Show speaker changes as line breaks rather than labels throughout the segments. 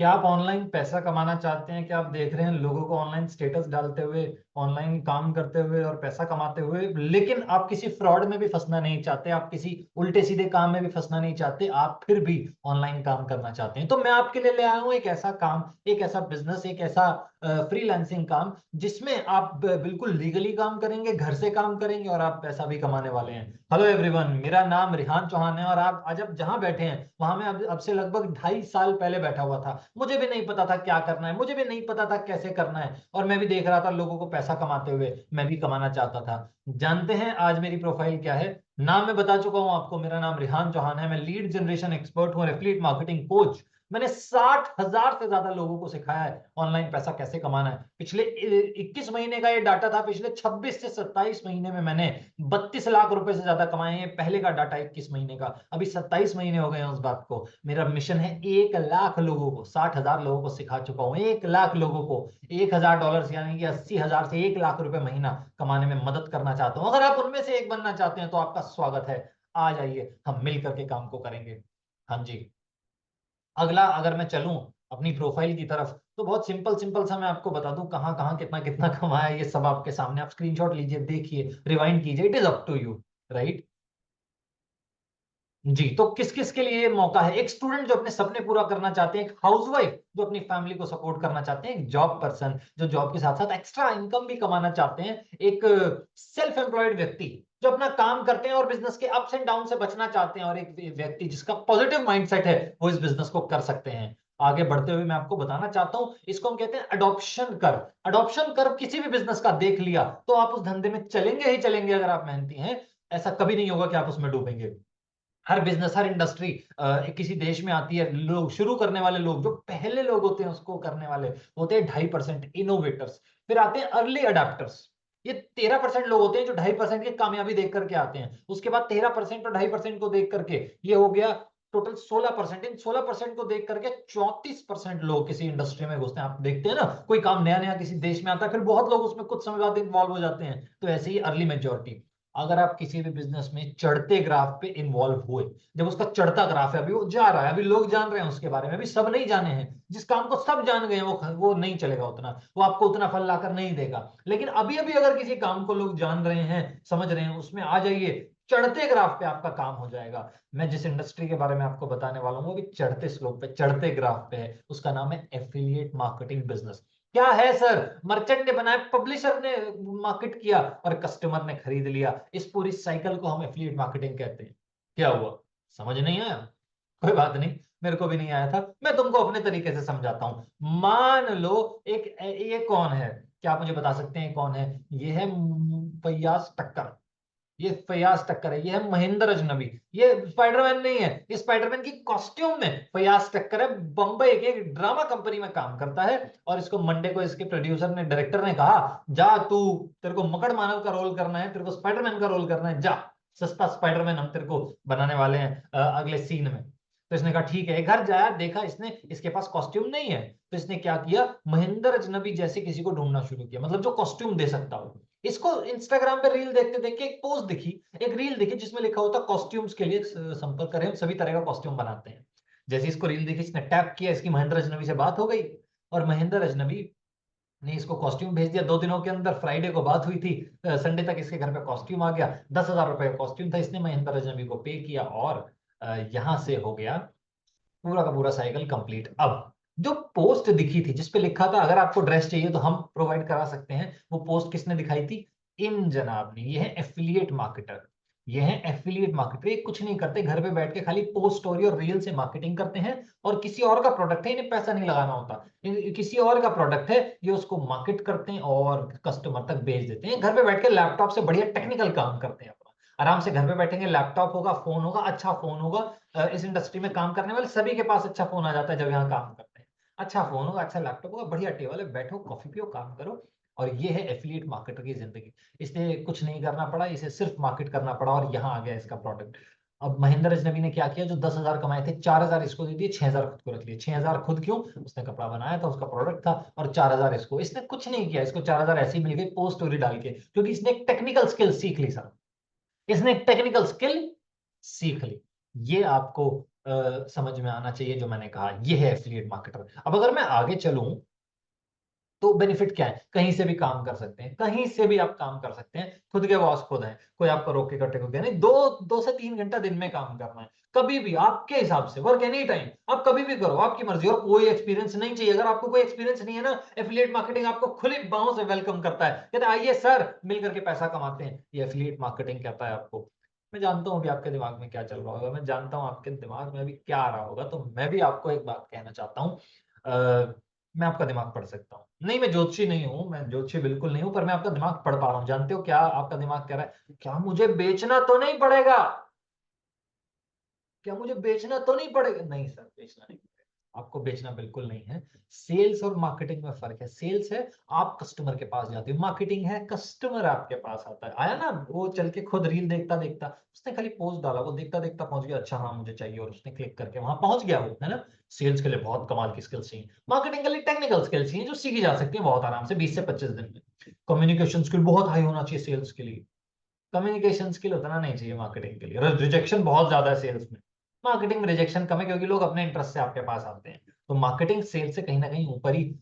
क्या आप ऑनलाइन पैसा कमाना चाहते हैं? क्या आप देख रहे हैं लोगों को ऑनलाइन स्टेटस डालते हुए, ऑनलाइन काम करते हुए और पैसा कमाते हुए, लेकिन आप किसी फ्रॉड में भी फंसना नहीं चाहते, आप किसी उल्टे सीधे काम में भी फंसना नहीं चाहते, आप फिर भी ऑनलाइन काम करना चाहते हैं? तो मैं आपके लिए ले आया हूं एक ऐसा काम, एक ऐसा बिजनेस, एक ऐसा फ्रीलांसिंग काम जिसमें आप बिल्कुल लीगली काम करेंगे, घर से काम करेंगे और आप पैसा भी कमाने वाले हैं। हेलो एवरीवन, मेरा नाम रिहान चौहान है और आप आज आप जहां बैठे हैं वहां मैं अब से लगभग 2.5 साल पहले बैठा हुआ था। मुझे भी नहीं पता था क्या करना है, मुझे भी नहीं पता था कैसे करना है, और मैं भी देख रहा था लोगों को पैसा कमाते हुए, मैं भी कमाना चाहता था। जानते हैं आज मेरी प्रोफाइल क्या है? नाम मैं बता चुका हूं आपको, मेरा नाम रिहान चौहान है, मैं लीड जनरेशन एक्सपर्ट हूं, एफिलिएट मार्केटिंग कोच। मैंने 60,000 से ज्यादा लोगों को सिखाया है ऑनलाइन पैसा कैसे कमाना है। पिछले 21 महीने का ये डाटा था, पिछले 26 से 27 महीने में मैंने 32 लाख रुपए से ज्यादा कमाए हैं। पहले का डाटा 21 महीने का, अभी 27 महीने हो गए हैं उस बात को। मेरा मिशन है 1 लाख लोगों को, 60,000 लोगों को सिखा चुका हूं, 1 लाख लोगों को $1,000 यानी कि 80,000 से 1 लाख रुपए महीना कमाने में मदद करना चाहता हूं। अगर आप उनमें से एक बनना चाहते हैं तो आपका स्वागत है, आ जाइए, हम मिल करके काम को करेंगे। हाँ जी। अगला अगर मैं चलूं अपनी प्रोफाइल की तरफ, तो बहुत सिंपल सिंपल सा मैं आपको बता दूं कहाँ कहाँ कितना कितना कमाया, ये सब आपके सामने। आप स्क्रीनशॉट लीजिए, देखिए, रिवाइंड कीजिए, it is up to you, right? जी, तो किस किस के लिए ये मौका है? एक स्टूडेंट जो अपने सपने पूरा करना चाहते हैं, एक हाउसवाइफ जो अपनी फैमिली को सपोर्ट करना चाहते हैं, एक जॉब पर्सन जो जॉब के साथ साथ एक्स्ट्रा इनकम भी कमाना चाहते हैं, एक सेल्फ एम्प्लॉयड व्यक्ति जो अपना काम करते हैं और बिजनेस के अप्स एंड डाउन से बचना चाहते हैं, और एक व्यक्ति जिसका पॉजिटिव माइंडसेट है, वो इस बिजनेस को कर सकते हैं। आगे बढ़ते हुए मैं आपको बताना चाहता हूं, इसको हम कहते हैं अडॉप्शन कर्व। अडॉप्शन कर्व किसी भी बिजनेस का देख लिया तो आप उस धंधे में चलेंगे ही चलेंगे अगर आप मेहनती हैं। ऐसा कभी नहीं होगा कि आप उसमें डूबेंगे। हर बिजनेस, हर इंडस्ट्री किसी देश में आती है, लोग शुरू करने वाले, लोग जो पहले लोग होते हैं उसको करने वाले होते हैं 2.5% इनोवेटर्स। फिर आते हैं अर्ली अडेप्टर्स, ये 13% लोग होते हैं जो 2.5% की कामयाबी देख करके आते हैं। उसके बाद 13% और 2.5% को देख करके ये हो गया टोटल 16%। इन 16% को देख करके 34% लोग किसी इंडस्ट्री में घुसते हैं। आप देखते हैं ना, कोई काम नया नया किसी देश में आता है, फिर बहुत लोग उसमें कुछ समय बाद इन्वॉल्व हो जाते हैं, तो ऐसे ही अर्ली मेजोरिटी। अगर आप किसी भी बिजनेस में चढ़ते ग्राफ पे इन्वॉल्व हुए, जब उसका चढ़ता ग्राफ है, अभी वो जा रहा है, अभी लोग जान रहे हैं उसके बारे में, अभी सब नहीं जाने हैं, जिस काम को सब जान गए हैं वो नहीं चलेगा उतना, वो आपको उतना फल लाकर नहीं देगा। लेकिन अभी अभी अगर किसी काम को लोग जान रहे हैं, समझ रहे हैं, उसमें आ जाइए, चढ़ते ग्राफ पे आपका काम हो जाएगा। मैं जिस इंडस्ट्री के बारे में आपको बताने वाला हूँ वो भी चढ़ते स्लोप पे, चढ़ते ग्राफ पे है, उसका नाम है एफिलिएट मार्केटिंग बिजनेस। क्या है सर? मर्चेंट ने बनाया, पब्लिशर ने मार्केट किया और कस्टमर ने खरीद लिया, इस पूरी साइकिल को हम एफिलिएट मार्केटिंग कहते हैं। क्या हुआ, समझ नहीं आया? कोई बात नहीं, मेरे को भी नहीं आया था, मैं तुमको अपने तरीके से समझाता हूं। मान लो एक, ये कौन है? क्या आप मुझे बता सकते हैं कौन है? ये है फैयाज टक्कर। ये फयाज टक्कर है, ये है महेंद्र अजनबी। ये स्पाइडरमैन नहीं है, ये स्पाइडरमैन की कॉस्ट्यूम में फयाज टक्कर है। बंबई के एक ड्रामा कंपनी में काम करता है, और इसको मंडे को इसके प्रोड्यूसर ने, डायरेक्टर ने कहा, जा तू, तेरे को मकड़ मानव का रोल करना है, तेरे को स्पाइडरमैन का रोल करना है, जा, सस्ता स्पाइडरमैन हम तेरे को बनाने वाले हैं अगले सीन में। तो इसने कहा ठीक है। एक घर जाया, देखा इसने इसके पास कॉस्ट्यूम नहीं है, तो इसने क्या किया, महेंद्र अजनबी जैसे किसी को ढूंढना शुरू किया, मतलब जो कॉस्ट्यूम दे सकता हो। इसको इंस्टाग्राम पे रील देखते देखते एक पोस्ट दिखी, एक रील दिखी जिसमें लिखा होता कॉस्ट्यूम्स के लिए संपर्क करें, हम सभी तरह का कॉस्ट्यूम बनाते हैं। जैसे इसको रील दिखी, इसने टैप किया, इसकी महेंद्र अजनबी से बात हो गई, और महेंद्र अजनबी ने इसको कॉस्ट्यूम भेज दिया। 2 दिनों के अंदर, फ्राइडे को बात हुई थी, संडे तक इसके घर पे कॉस्ट्यूम आ गया। 10,000 रुपए का कॉस्ट्यूम था, इसने महेंद्र अजनबी को पे किया, और यहां से हो गया पूरा का पूरा साइकिल कंप्लीट। अब जो पोस्ट दिखी थी जिसपे लिखा था अगर आपको ड्रेस चाहिए तो हम प्रोवाइड करा सकते हैं, वो पोस्ट किसने दिखाई थी? इन जनाब ने। ये है एफिलिएट मार्केटर, ये है एफिलिएट मार्केटर। ये कुछ नहीं करते, घर पे बैठ के खाली पोस्ट, स्टोरी और रील से मार्केटिंग करते हैं, और किसी और का प्रोडक्ट है, इन्हें पैसा नहीं लगाना होता, किसी और का प्रोडक्ट है, ये उसको मार्केट करते हैं और कस्टमर तक भेज देते हैं। घर पे बैठ के लैपटॉप से बढ़िया टेक्निकल काम करते हैं अपना, आराम से घर पे बैठेंगे, लैपटॉप होगा, फोन होगा, अच्छा फोन होगा। इस इंडस्ट्री में काम करने वाले सभी के पास अच्छा फोन आ जाता है जब यहाँ काम करते हैं। अच्छा फोन होगा, अच्छा लैपटॉप होगा, बढ़िया टेबल है, बैठो, कॉफी पियो, काम करो। और ये है एफिलिएट मार्केटर की जिंदगी। इसे कुछ नहीं करना पड़ा, इसे सिर्फ मार्केट करना पड़ा, और यहाँ आ गया इसका प्रोडक्ट। अब महेंद्र अजनबी ने क्या किया, जो 10,000 कमाए थे, 4,000 इसको दे दिए, 6,000 खुद को रख लिए। 6,000 खुद क्यों? उसने कपड़ा बनाया था, उसका प्रोडक्ट था, और 4,000 इसको। इसने कुछ नहीं किया, इसको 4,000 ऐसे ही मिल गए पोस्ट स्टोरी डाल के, क्योंकि इसने एक टेक्निकल स्किल सीख ली सर, इसने टेक्निकल स्किल सीख ली। ये आपको समझ में आना चाहिए जो मैंने कहा। ये है एफिलिएट मार्केटर। अब अगर मैं आगे चलूं तो बेनिफिट क्या है? कहीं से भी काम कर सकते हैं, कहीं से भी आप काम कर सकते हैं, खुद के बॉस खुद हैं, कोई आपको रोक के कट्टे को नहीं। 2 से 3 घंटा दिन में काम करना है, कभी भी आपके हिसाब से, वर्क एनी टाइम, आप कभी भी करो, आपकी मर्जी। और कोई एक्सपीरियंस नहीं चाहिए। अगर आपको कोई एक्सपीरियंस नहीं है ना, एफिलिएट मार्केटिंग आपको खुली बाहों से वेलकम करता है, कहता है आइए सर, मिल करके पैसा कमाते हैं। ये एफिलिएट मार्केटिंग कहता है आपको। मैं जानता हूं अभी आपके दिमाग में क्या चल रहा होगा, मैं जानता हूं आपके दिमाग में अभी क्या आ रहा होगा, तो मैं भी आपको एक बात कहना चाहता हूँ। मैं आपका दिमाग पढ़ सकता हूँ। नहीं, मैं ज्योतिषी नहीं हूं, मैं ज्योतिषी बिल्कुल नहीं हूं, पर मैं आपका दिमाग पढ़ पा रहा हूं। जानते हो क्या आपका दिमाग कह रहा है? क्या मुझे बेचना तो नहीं पड़ेगा? क्या मुझे बेचना तो नहीं पड़ेगा? नहीं सर, बेचना नहीं पड़ेगा। आपको बेचना बिल्कुल नहीं है। सेल्स और मार्केटिंग में फर्क है। सेल्स है आप कस्टमर के पास जाते हो, मार्केटिंग है कस्टमर आपके पास आता है। आया ना वो चल के खुद रील देखता देखता, उसने खाली पोस्ट डाला, वो देखता देखता पहुंच गया, अच्छा हाँ मुझे चाहिए, और उसने क्लिक करके वहां पहुंच गया वो, है ना। सेल्स के लिए बहुत कमाल की स्किल्स चाहिए, मार्केटिंग के लिए टेक्निकल स्किल्स चाहिए जो सीखी जा सकती है बहुत आराम से 20 से 25 दिन में। कम्युनिकेशन स्किल बहुत हाई होना चाहिए सेल्स के लिए। कम्युनिकेशन स्किल उतना नहीं चाहिए मार्केटिंग के लिए। रिजेक्शन बहुत ज्यादा है सेल्स में, मार्केटिंग में रिजेक्शन कम है, क्योंकि लोग अपने इंटरेस्ट से आपके पास आते हैं। तो मार्केटिंग सेल्स से कहीं ना कहीं ऊपर ही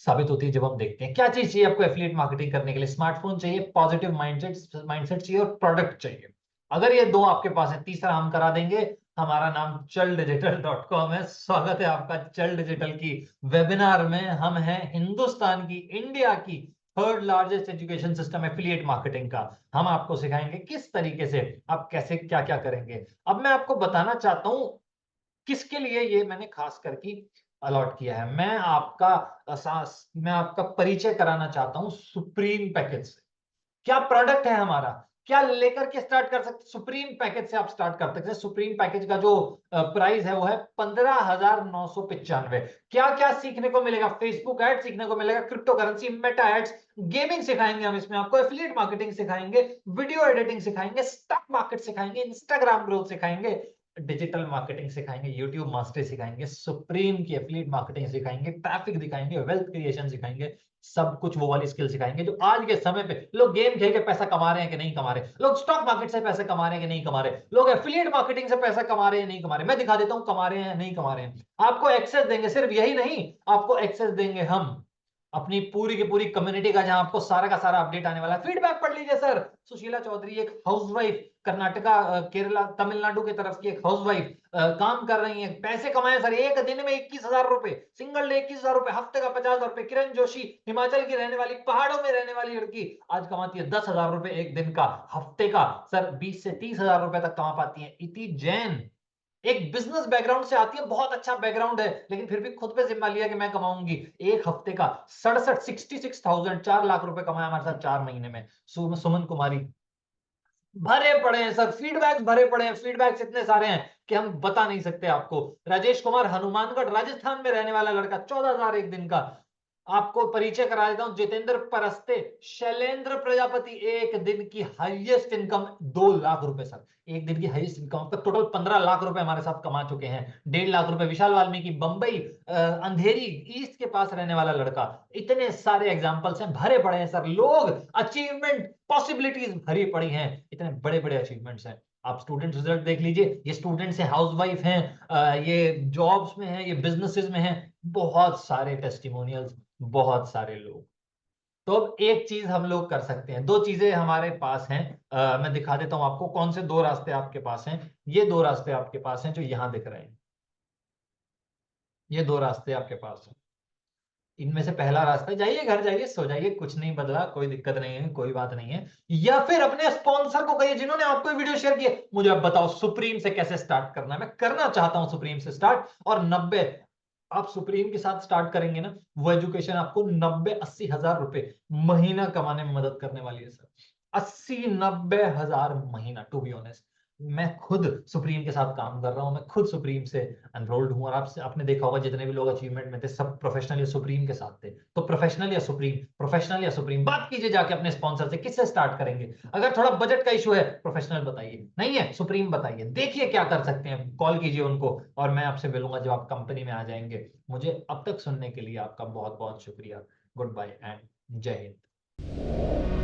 साबित होती है। जब हम देखते हैं क्या चीज चाहिए आपको एफिलिएट मार्केटिंग करने के लिए, स्मार्टफोन चाहिए, पॉजिटिव माइंडसेट माइंडसेट चाहिए, और प्रोडक्ट चाहिए। अगर ये दो आपके पास है, तीसरा हम करा देंगे। हमारा नाम चलडिजिटल.com है। स्वागत है आपका चल डिजिटल की वेबिनार में। हम हैं हिंदुस्तान की, इंडिया की third largest education system affiliate marketing का। हम आपको सिखाएंगे किस तरीके से आप कैसे क्या क्या करेंगे। अब मैं आपको बताना चाहता हूं किसके लिए ये मैंने खास करके अलॉट किया है। मैं आपका परिचय कराना चाहता हूं सुप्रीम पैकेज से। क्या प्रोडक्ट है हमारा, क्या लेकर के स्टार्ट कर सकते। सुप्रीम पैकेज से आप स्टार्ट कर सकते हैं। सुप्रीम पैकेज का जो प्राइस है वो है 15,995। क्या क्या सीखने को मिलेगा? फेसबुक एड सीखने को मिलेगा, cryptocurrency, Meta ads, gaming सिखाएंगे हम इसमें आपको, एफिलिएट मार्केटिंग सिखाएंगे, वीडियो एडिटिंग सिखाएंगे, स्टॉक मार्केट सिखाएंगे, इंस्टाग्राम ग्रोथ सिखाएंगे, डिजिटल मार्केटिंग सिखाएंगे, यूट्यूब मास्टरी सिखाएंगे, सुप्रीम की एफिलिएट मार्केटिंग सिखाएंगे, ट्रैफिक दिखाएंगे, वेल्थ क्रिएशन सिखाएंगे। सब कुछ वो वाली स्किल सिखाएंगे जो आज के समय पे लोग गेम खेल के पैसा कमा रहे हैं कि नहीं कमा रहे, लोग स्टॉक मार्केट से पैसा कमा रहे हैं कि नहीं कमा रहे, लोग एफिलिएट मार्केटिंग से पैसा कमा रहे हैं नहीं कमा रहे। मैं दिखा देता हूं कमा रहे हैं नहीं कमा रहे हैं। आपको एक्सेस देंगे, सिर्फ यही नहीं, आपको एक्सेस देंगे हम अपनी पूरी की पूरी कम्युनिटी का, जहां आपको सारा का सारा अपडेट आने वाला है। फीडबैक पढ़ लीजिए सर। सुशीला चौधरी एक हाउसवाइफ, कर्नाटका, केरला, तमिलनाडु की तरफ की एक हाउसवाइफ, काम कर रही है, पैसे कमाए सर एक दिन में 21,000 रुपए, सिंगल डे 21,000 रुपए, हफ्ते का 50,000 रुपए। किरण जोशी, हिमाचल की रहने वाली, पहाड़ों में रहने वाली लड़की, आज कमाती है 10,000 रुपए एक दिन का, हफ्ते का सर 20 से 30,000 रुपए तक कमा पाती है। इति जैन एक बिजनेस बैकग्राउंड से आती है, बहुत अच्छा बैकग्राउंड है, लेकिन फिर भी खुद पे जिम्मा लिया कि मैं कमाऊंगी एक हफ्ते का 66,000, 4 लाख रुपए कमाया हमारे साथ 4 महीने में। सुमन कुमारी, भरे पड़े हैं सर, फीडबैक भरे पड़े हैं, फीडबैक्स इतने सारे हैं कि हम बता नहीं सकते आपको। राजेश कुमार, हनुमानगढ़ राजस्थान में रहने वाला लड़का, 14,000 एक दिन का। आपको परिचय करा देता हूं, जितेंद्र परस्ते, शैलेंद्र प्रजापति, एक दिन की हाईएस्ट इनकम 2 लाख रुपए सर। एक दिन की हाईएस्ट इनकम तक टोटल 15 लाख रुपए हमारे साथ कमा चुके हैं। 1.5 लाख रुपए विशाल वाल्मीकि, बंबई, अंधेरी ईस्ट के पास रहने वाला लड़का। इतने सारे एग्जांपल्स हैं, भरे पड़े हैं सर। लोग, अचीवमेंट, पॉसिबिलिटीज भरी पड़ी हैं, इतने बड़े बड़े अचीवमेंट्स हैं। आप स्टूडेंट रिजल्ट देख लीजिए, ये स्टूडेंट्स हैं, हाउसवाइफ हैं, ये जॉब्स में हैं, ये बिजनेसेस में हैं, बहुत सारे टेस्टिमोनियल्स, बहुत सारे लोग। तो अब एक चीज हम लोग कर सकते हैं, दो चीजें हमारे पास हैं। मैं दिखा देता हूं आपको कौन से दो रास्ते आपके पास हैं। ये दो रास्ते आपके पास हैं जो यहां दिख रहे हैं, ये दो रास्ते आपके पास हैं। इनमें से पहला रास्ता, जाइए घर जाइए सो जाइए, कुछ नहीं बदला, कोई दिक्कत नहीं है, कोई बात नहीं है। या फिर अपने स्पॉन्सर को कहिए जिन्होंने आपको वीडियो शेयर किए, मुझे अब बताओ सुप्रीम से कैसे स्टार्ट करना है। मैं करना चाहता हूं सुप्रीम से स्टार्ट, और 90, आप सुप्रीम के साथ स्टार्ट करेंगे ना, वो एजुकेशन आपको 90-80 हजार रुपए महीना कमाने में मदद करने वाली है सर। 80-90 हजार महीना, टू बी ऑनेस्ट। मैं खुद सुप्रीम के साथ काम कर रहा हूं, मैं खुद सुप्रीम से एनरोल्ड हूं, और आपसे आपने देखा होगा जितने भी लोग अचीवमेंट में थे सब प्रोफेशनल या सुप्रीम के साथ थे। तो प्रोफेशनल या सुप्रीम, प्रोफेशनल या सुप्रीम, बात कीजिए जाके अपने स्पॉन्सर से किससे स्टार्ट करेंगे। अगर थोड़ा बजट का इशू है, प्रोफेशनल बताइए, नहीं है सुप्रीम बताइए, देखिए क्या कर सकते हैं, कॉल कीजिए उनको, और मैं आपसे मिलूंगा जब आप कंपनी में आ जाएंगे। मुझे अब तक सुनने के लिए आपका बहुत बहुत शुक्रिया। गुड बाय एंड जय हिंद।